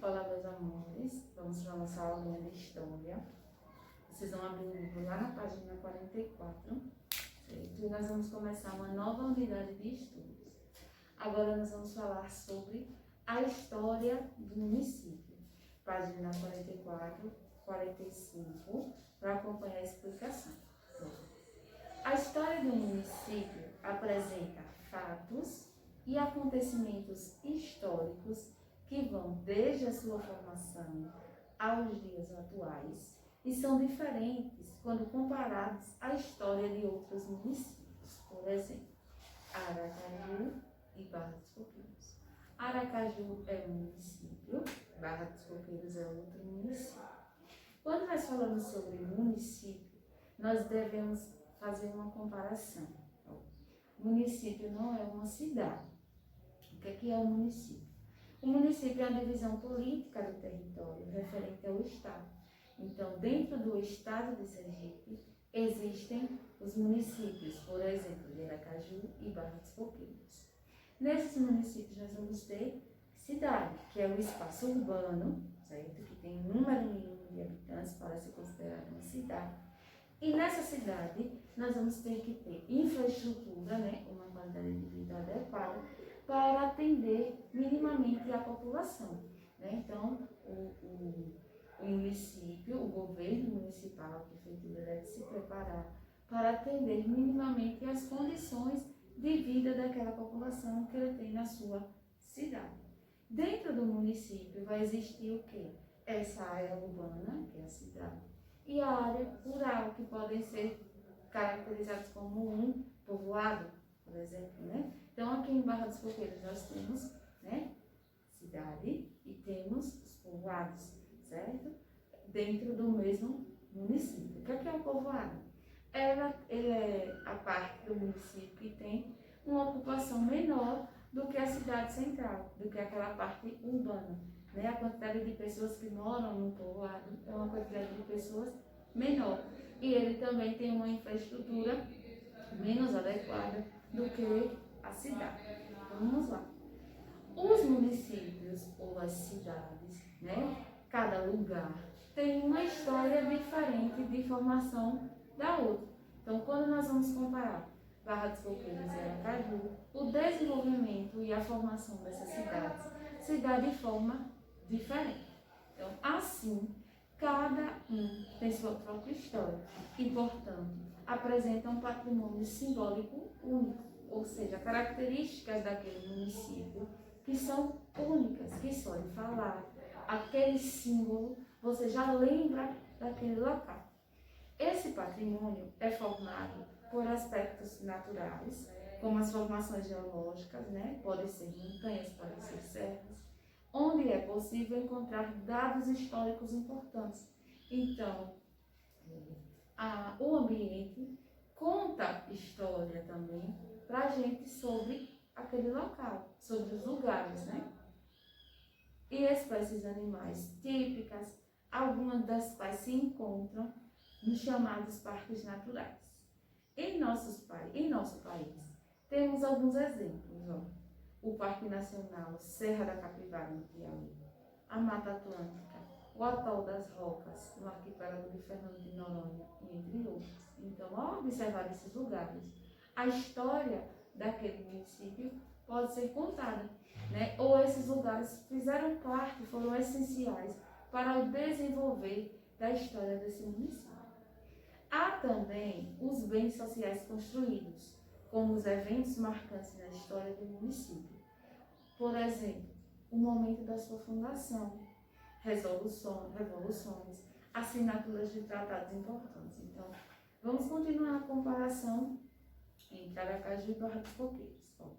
Olá, meus amores, vamos para a nossa aulinha de História. Vocês vão abrir o livro lá na página 44, certo? E nós vamos começar uma nova unidade de estudos. Agora nós vamos falar sobre a história do município. Página 44, 45, para acompanhar a explicação. A história do município apresenta fatos e acontecimentos históricos que vão desde a sua formação aos dias atuais e são diferentes quando comparados à história de outros municípios. Por exemplo, Aracaju e Barra dos Coqueiros. Aracaju é um município, Barra dos Coqueiros é outro município. Quando nós falamos sobre município, nós devemos fazer uma comparação. Município não é uma cidade. O que é o município? O município é a divisão política do território referente ao Estado. Então, dentro do Estado de Sergipe, existem os municípios, por exemplo, de Aracaju e Barra dos Coqueiros. Nesses municípios, nós vamos ter cidade, que é o espaço urbano, certo? Que tem um número mínimo de habitantes para ser considerada uma cidade. E nessa cidade, nós vamos ter que ter infraestrutura, né? Uma qualidade de vida adequada, para atender minimamente a população, né? Então, o município, o governo municipal, a prefeitura deve se preparar para atender minimamente as condições de vida daquela população que ele tem na sua cidade. Dentro do município vai existir o quê? Essa área urbana, que é a cidade, e a área rural, que podem ser caracterizados como um povoado, por exemplo, né? Então, aqui em Barra dos Coqueiros nós temos, né, cidade e temos os povoados, certo? Dentro do mesmo município. O que é o povoado? Ele é a parte do município que tem uma ocupação menor do que a cidade central, do que aquela parte urbana, né? A quantidade de pessoas que moram no povoado é uma quantidade de pessoas menor. E ele também tem uma infraestrutura menos adequada do que a cidade. Então, vamos lá. Os municípios ou as cidades, né? Cada lugar tem uma história diferente de formação da outra. Então, quando nós vamos comparar Barra dos Coqueiros e Aracaju, o desenvolvimento e a formação dessas cidades se dá de forma diferente. Então, assim, cada um tem sua própria história e, portanto, apresenta um patrimônio simbólico único, ou seja, características daquele município que são únicas, que só de falar aquele símbolo você já lembra daquele local. Esse patrimônio é formado por aspectos naturais, como as formações geológicas, né? Podem ser montanhas, podem ser serras, onde é possível encontrar dados históricos importantes. Então, o ambiente conta história também para a gente sobre aquele local, sobre os lugares, né? E espécies animais típicas, algumas das quais se encontram nos chamados parques naturais. Em nosso país, temos alguns exemplos, ó. O Parque Nacional Serra da Capivara, no Piauí, a Mata Atlântica, o Atol das Rocas, no arquipélago de Fernando de Noronha, entre outros. Então, ao observar esses lugares, a história daquele município pode ser contada, né? Ou esses lugares fizeram parte, foram essenciais para o desenvolver da história desse município. Há também os bens sociais construídos, como os eventos marcantes na história do município. Por exemplo, o momento da sua fundação, revoluções, assinaturas de tratados importantes. Então, vamos continuar a comparação entre Aracaju e Barra dos Coqueiros. Bom,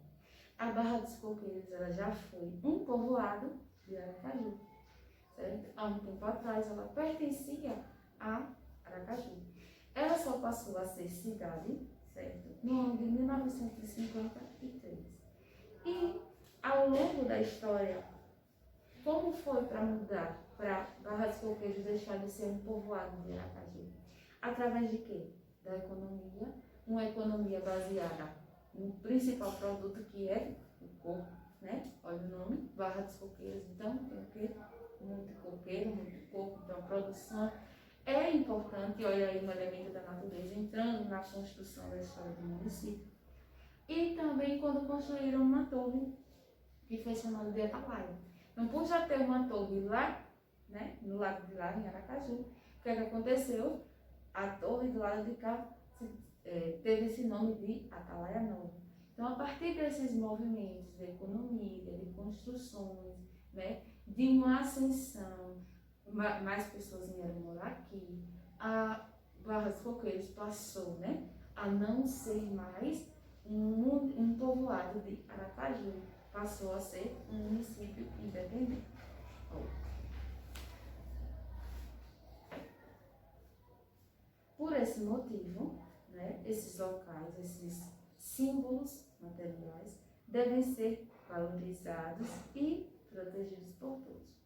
a Barra dos Coqueiros ela já foi um povoado de Aracaju, certo? Há um tempo atrás ela pertencia a Aracaju. Ela só passou a ser cidade, certo? No ano de 1953. E ao longo da história, como foi para mudar para Barra dos Coqueiros deixar de ser um povoado de Aracaju? Através de quê? Da economia, uma economia baseada no principal produto que é o coco, né? Olha o nome, Barra dos Coqueiros, então tem o quê? muito coqueiro, muito coco, então a produção é importante, olha aí um elemento da natureza entrando na construção da história do município. E também quando construíram uma torre que foi chamada de Atalaia. Então, por já ter uma torre lá, né, no lado de lá, em Aracaju, o que é que aconteceu? A torre do lado de cá teve esse nome de Atalaia Nova. Então, a partir desses movimentos de economia, de construções, né, de uma ascensão, mais pessoas vieram morar aqui, a Barra dos Coqueiros passou, né, a não ser mais um povoado de Aracaju, passou a ser um município independente. Por esse motivo, né, esses locais, esses símbolos materiais devem ser valorizados e protegidos por todos.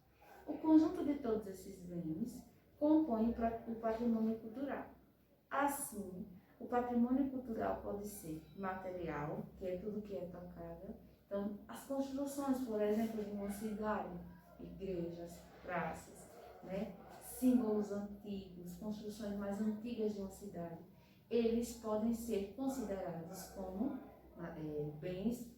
O conjunto de todos esses bens compõe o patrimônio cultural. Assim, o patrimônio cultural pode ser material, que é tudo que é tocável. Então, as construções, por exemplo, de uma cidade, igrejas, praças, né, símbolos antigos, construções mais antigas de uma cidade, eles podem ser considerados como bens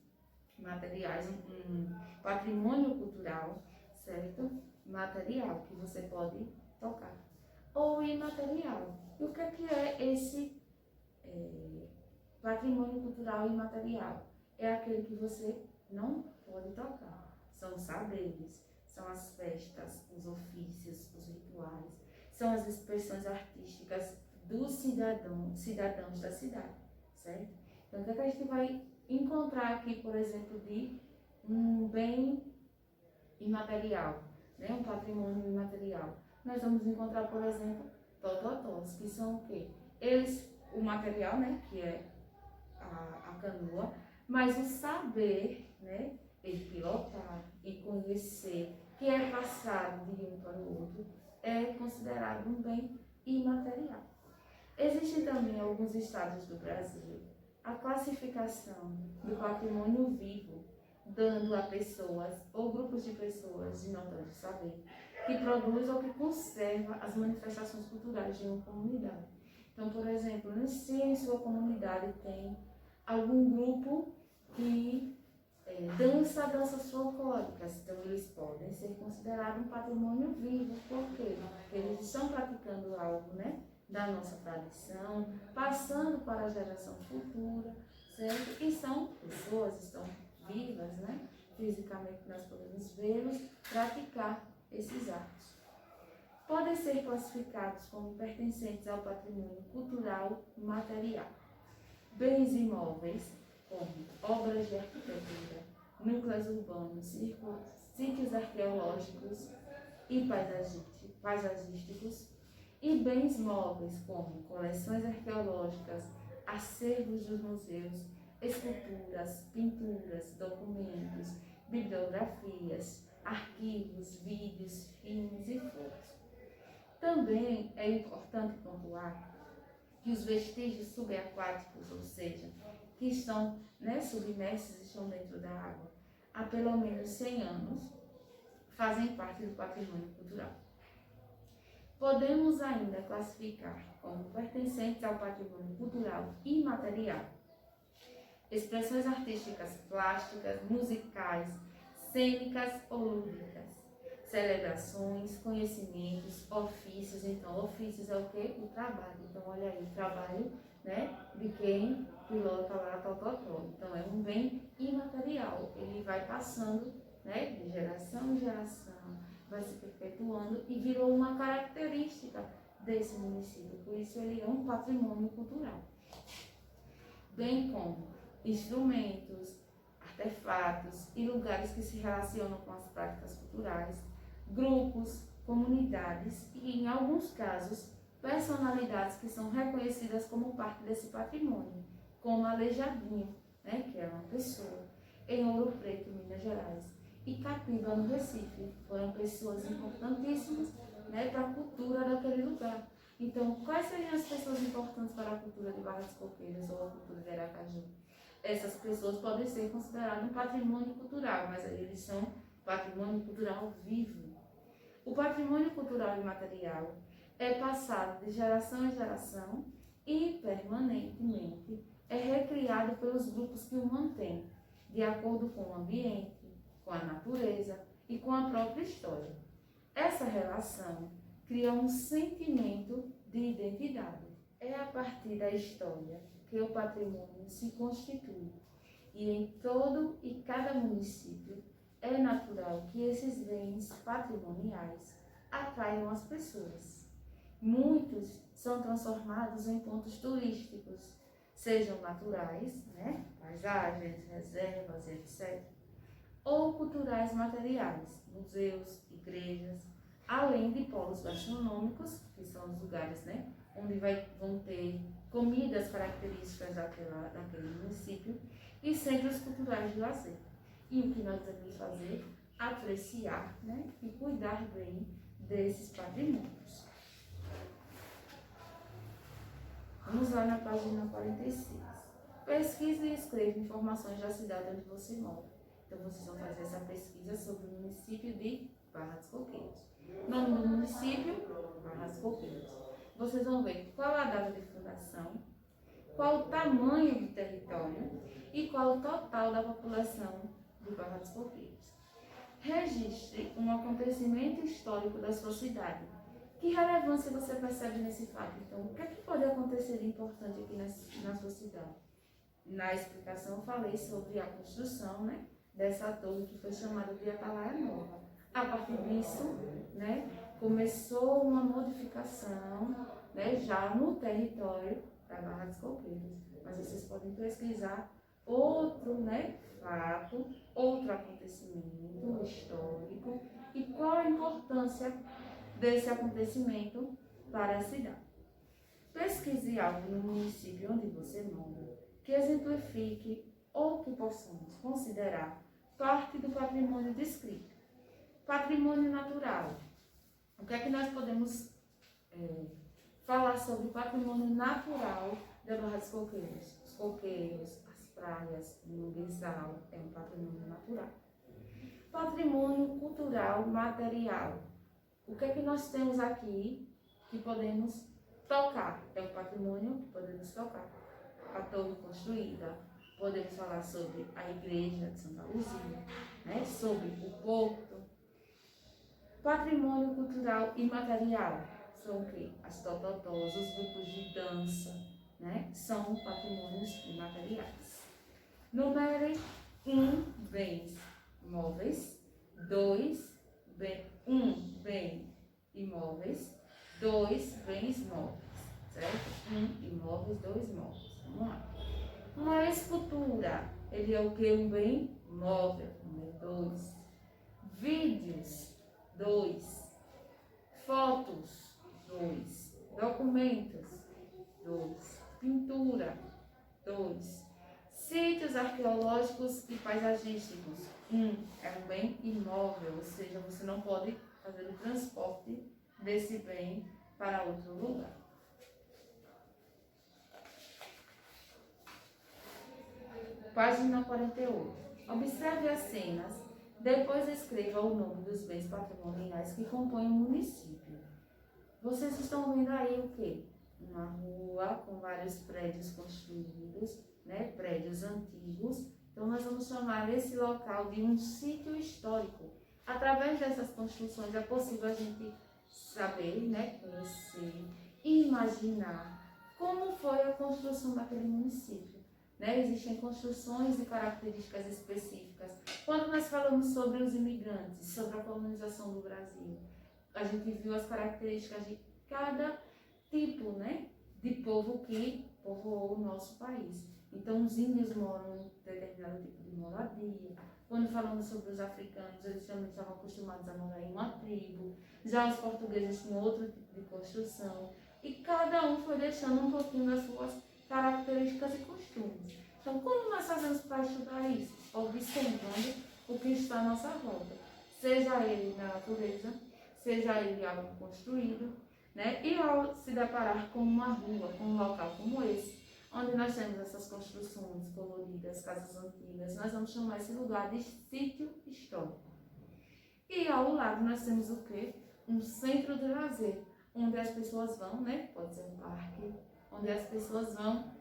materiais, um patrimônio cultural, certo? Material, que você pode tocar. Ou imaterial. E o que é esse patrimônio cultural imaterial? É aquele que você não pode tocar. São os saberes, são as festas, os ofícios, os rituais, são as expressões artísticas dos cidadãos da cidade, certo? Então, o que a gente vai encontrar aqui, por exemplo, de um bem imaterial, né? Um patrimônio imaterial? Nós vamos encontrar, por exemplo, tototós, que são o quê? O material, né, que é a canoa, mas o saber, né, e pilotar e conhecer, que é passado de um para o outro, é considerado um bem imaterial. Existem também alguns estados do Brasil a classificação do patrimônio vivo, dando a pessoas ou grupos de pessoas de notante saber que produz ou que conserva as manifestações culturais de uma comunidade. Então, por exemplo, se em sua comunidade tem algum grupo que dança danças folclóricas, então eles podem ser considerados um patrimônio vivo. Por quê? Porque eles estão praticando algo, né, da nossa tradição, passando para a geração futura, certo? E são pessoas, estão vivas, né? Fisicamente nós podemos vê-los praticar esses atos. Podem ser classificados como pertencentes ao patrimônio cultural material. Bens imóveis, como obras de arquitetura, núcleos urbanos, sítios arqueológicos e paisagísticos, e bens móveis, como coleções arqueológicas, acervos dos museus, esculturas, pinturas, documentos, bibliografias, arquivos, vídeos, filmes e fotos. Também é importante pontuar que os vestígios subaquáticos, ou seja, que estão, né, submersos e estão dentro da água há pelo menos 100 anos, fazem parte do patrimônio cultural. Podemos ainda classificar como pertencentes ao patrimônio cultural imaterial expressões artísticas plásticas, musicais, cênicas ou lúdicas, celebrações, conhecimentos, ofícios. Então, ofícios é o quê? O trabalho. Então, olha aí, o trabalho, né, de quem pilota lá a tototó. Então, é um bem imaterial. Ele vai passando, né, de geração em geração, vai se perpetuando e virou uma característica desse município. Por isso, ele é um patrimônio cultural. Bem como instrumentos, artefatos e lugares que se relacionam com as práticas culturais, grupos, comunidades e, em alguns casos, personalidades que são reconhecidas como parte desse patrimônio, como Aleijadinho, né, que é uma pessoa, em Ouro Preto, Minas Gerais, e Capiba, no Recife. Foram pessoas importantíssimas, né, para a cultura daquele lugar. Então, quais seriam as pessoas importantes para a cultura de Barra dos Coqueiros ou a cultura de Aracaju? Essas pessoas podem ser consideradas um patrimônio cultural, mas eles são patrimônio cultural vivo. O patrimônio cultural e material é passado de geração em geração e permanentemente é recriado pelos grupos que o mantêm, de acordo com o ambiente, com a natureza e com a própria história. Essa relação cria um sentimento de identidade. É a partir da história que o patrimônio se constitui e em todo e cada município é natural que esses bens patrimoniais atraiam as pessoas. Muitos são transformados em pontos turísticos, sejam naturais, paisagens, reservas, etc., ou culturais materiais, museus, igrejas, além de polos gastronômicos, que são os lugares onde vão ter comidas características daquele município, e centros culturais de lazer. E o que nós devemos fazer? Apreciar e cuidar bem desses patrimônios. Vamos lá na página 46. Pesquise e escreva informações da cidade onde você mora. Então, vocês vão fazer essa pesquisa sobre o município de Barra dos Coqueiros. Nome do município, Barra dos Coqueiros. Vocês vão ver qual a data de fundação, qual o tamanho do território e qual o total da população de Barra dos Coqueiros. Registre um acontecimento histórico da sua cidade. Que relevância você percebe nesse fato? Então, o que é que pode acontecer de importante aqui na sua cidade? Na explicação, eu falei sobre a construção dessa torre que foi chamada de Atalaia Nova. A partir disso, começou uma modificação já no território da Barra dos Coqueiros. Mas vocês podem pesquisar outro fato, outro acontecimento histórico e qual a importância desse acontecimento para a cidade. Pesquise algo no município onde você mora que exemplifique ou que possamos considerar parte do patrimônio descrito. Patrimônio natural. O que é que nós podemos falar sobre o patrimônio natural da Barra dos Coqueiros? Os coqueiros, as praias, o manguezal é um patrimônio natural. Patrimônio cultural material. O que é que nós temos aqui que podemos tocar? É o patrimônio que podemos tocar. A torre construída. Podemos falar sobre a igreja de Santa Luzia, sobre o porto. Patrimônio cultural e material são o quê? As tototós, os grupos de dança, são patrimônios imateriais. Numere 1 bens móveis, 2 bem imóveis, 2 bens móveis, certo? 1 imóveis, 2 móveis. Vamos lá. Uma escultura, ele é o que? Um bem móvel, número 2. Vídeos, 2. Fotos, 2. Documentos, 2. Pintura, 2. Sítios arqueológicos e paisagísticos, 1. É um bem imóvel, ou seja, você não pode fazer o transporte desse bem para outro lugar. Página 48. Observe as cenas, depois escreva o nome dos bens patrimoniais que compõem o município. Vocês estão vendo aí o quê? Uma rua com vários prédios construídos, prédios antigos. Então, nós vamos chamar esse local de um sítio histórico. Através dessas construções é possível a gente saber, conhecer, imaginar como foi a construção daquele município. Existem construções e características específicas. Quando nós falamos sobre os imigrantes, sobre a colonização do Brasil, a gente viu as características de cada tipo, de povo que povoou o nosso país. Então, os índios moram em determinado tipo de moradia. Quando falamos sobre os africanos, eles também estavam acostumados a morar em uma tribo. Já os portugueses tinham outro tipo de construção. E cada um foi deixando um pouquinho das suas características e costumes. Então, como nós fazemos para estudar isso? Observando o que está à nossa volta. Seja ele na natureza, seja ele algo construído, e ao se deparar com uma rua, com um local como esse, onde nós temos essas construções coloridas, casas antigas, nós vamos chamar esse lugar de sítio histórico. E ao lado nós temos o quê? um centro de lazer, onde as pessoas vão, né? Pode ser um parque, onde as pessoas vão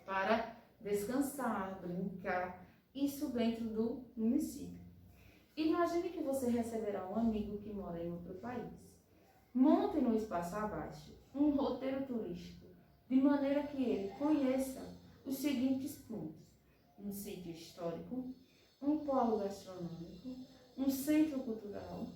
para descansar, brincar, isso dentro do município. Imagine que você receberá um amigo que mora em outro país. Monte no espaço abaixo um roteiro turístico, de maneira que ele conheça os seguintes pontos: um sítio histórico, um polo gastronômico, um centro cultural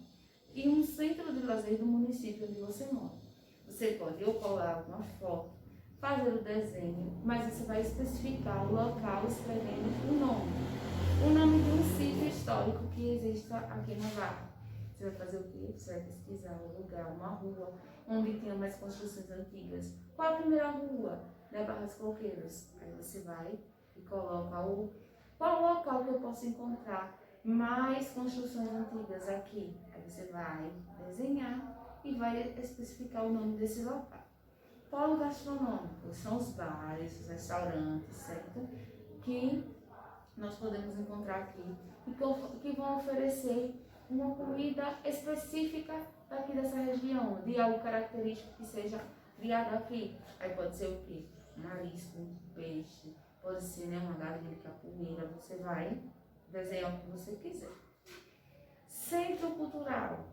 e um centro de lazer do município onde você mora. Você pode ou colar uma foto, fazer o desenho, mas você vai especificar o local escrevendo o nome de um sítio histórico que exista aqui na Barra. Você vai fazer o quê? Você vai pesquisar um lugar, uma rua, onde tenha mais construções antigas. Qual a primeira rua? Da Barra dos Coqueiros. Aí você vai e coloca qual o local que eu posso encontrar mais construções antigas aqui. Aí você vai desenhar e vai especificar o nome desse local. Polo gastronômico são os bares, os restaurantes, certo? Que nós podemos encontrar aqui e que vão oferecer uma comida específica daqui dessa região, de algo característico que seja criado aqui. Aí pode ser o quê? Um marisco, um peixe, pode ser, né, uma galinha de capoeira. Você vai desenhar o que você quiser. Centro cultural,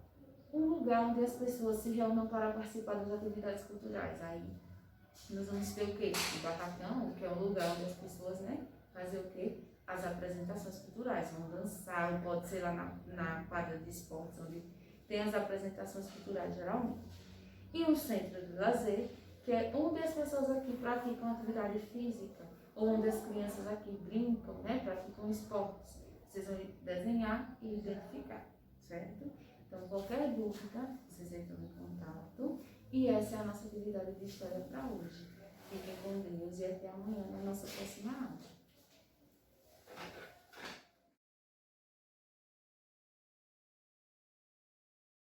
um lugar onde as pessoas se reúnem para participar das atividades culturais. Aí nós vamos ter o quê? O barracão, que é um lugar onde as pessoas, né, fazem o quê? As apresentações culturais, vão dançar, ou pode ser lá na quadra de esportes, onde tem as apresentações culturais geralmente. E um centro de lazer, que é onde as pessoas aqui praticam atividade física, ou onde as crianças aqui brincam, né, praticam esportes. Vocês vão desenhar e identificar, certo? Então, qualquer dúvida, vocês entram em contato. E essa é a nossa atividade de história para hoje. Fiquem com Deus e até amanhã na nossa próxima aula.